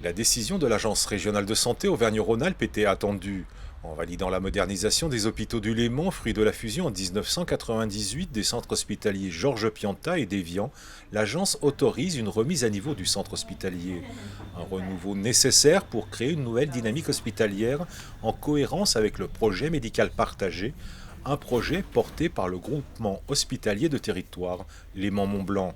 La décision de l'Agence régionale de santé Auvergne-Rhône-Alpes était attendue. En validant la modernisation des hôpitaux du Léman, fruit de la fusion en 1998 des centres hospitaliers Georges Pianta et d'Évian, l'agence autorise une remise à niveau du centre hospitalier. Un renouveau nécessaire pour créer une nouvelle dynamique hospitalière en cohérence avec le projet médical partagé, un projet porté par le groupement hospitalier de territoire, Léman-Mont-Blanc.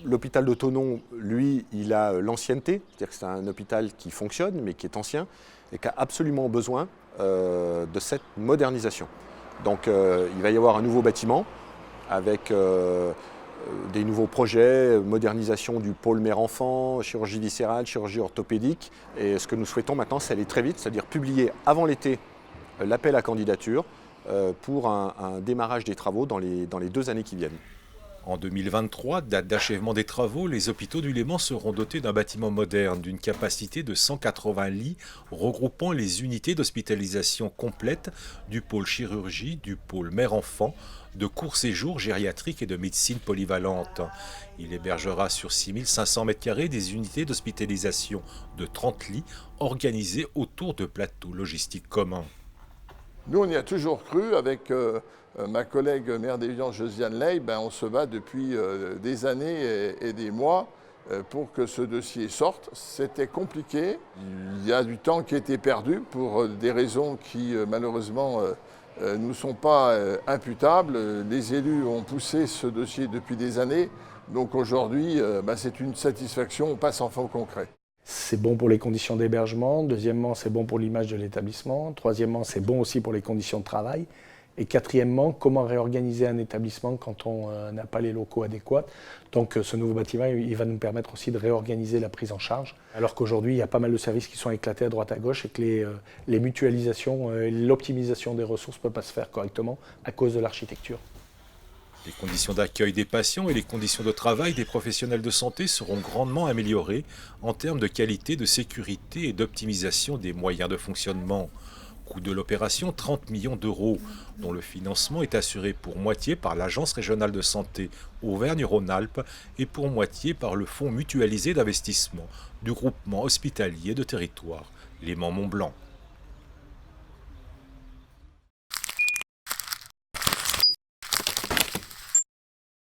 L'hôpital de Thonon, lui, il a l'ancienneté, c'est-à-dire que c'est un hôpital qui fonctionne, mais qui est ancien, et qui a absolument besoin de cette modernisation. Donc il va y avoir un nouveau bâtiment avec des nouveaux projets, modernisation du pôle mère-enfant, chirurgie viscérale, chirurgie orthopédique. Et ce que nous souhaitons maintenant, c'est aller très vite, c'est-à-dire publier avant l'été l'appel à candidature pour un démarrage des travaux dans les 2 années qui viennent. En 2023, date d'achèvement des travaux, les hôpitaux du Léman seront dotés d'un bâtiment moderne d'une capacité de 180 lits regroupant les unités d'hospitalisation complète du pôle chirurgie, du pôle mère-enfant, de court séjour gériatrique et de médecine polyvalente. Il hébergera sur 6500 m² des unités d'hospitalisation de 30 lits organisées autour de plateaux logistiques communs. Nous, on y a toujours cru avec ma collègue maire d'Évian, Josiane Ley, on se bat depuis des années et des mois pour que ce dossier sorte. C'était compliqué. Il y a du temps qui a été perdu pour des raisons qui, malheureusement, ne nous sont pas imputables. Les élus ont poussé ce dossier depuis des années. Donc aujourd'hui, c'est une satisfaction, on passe enfin au concret. C'est bon pour les conditions d'hébergement. Deuxièmement, c'est bon pour l'image de l'établissement. Troisièmement, c'est bon aussi pour les conditions de travail. Et quatrièmement, comment réorganiser un établissement quand on n'a pas les locaux adéquats. Donc ce nouveau bâtiment, il va nous permettre aussi de réorganiser la prise en charge. Alors qu'aujourd'hui, il y a pas mal de services qui sont éclatés à droite à gauche et que les mutualisations et l'optimisation des ressources ne peuvent pas se faire correctement à cause de l'architecture. Les conditions d'accueil des patients et les conditions de travail des professionnels de santé seront grandement améliorées en termes de qualité, de sécurité et d'optimisation des moyens de fonctionnement. Coût de l'opération 30 millions d'euros, dont le financement est assuré pour moitié par l'Agence régionale de santé Auvergne-Rhône-Alpes et pour moitié par le Fonds mutualisé d'investissement du groupement hospitalier de territoire, Léman-Mont-Blanc.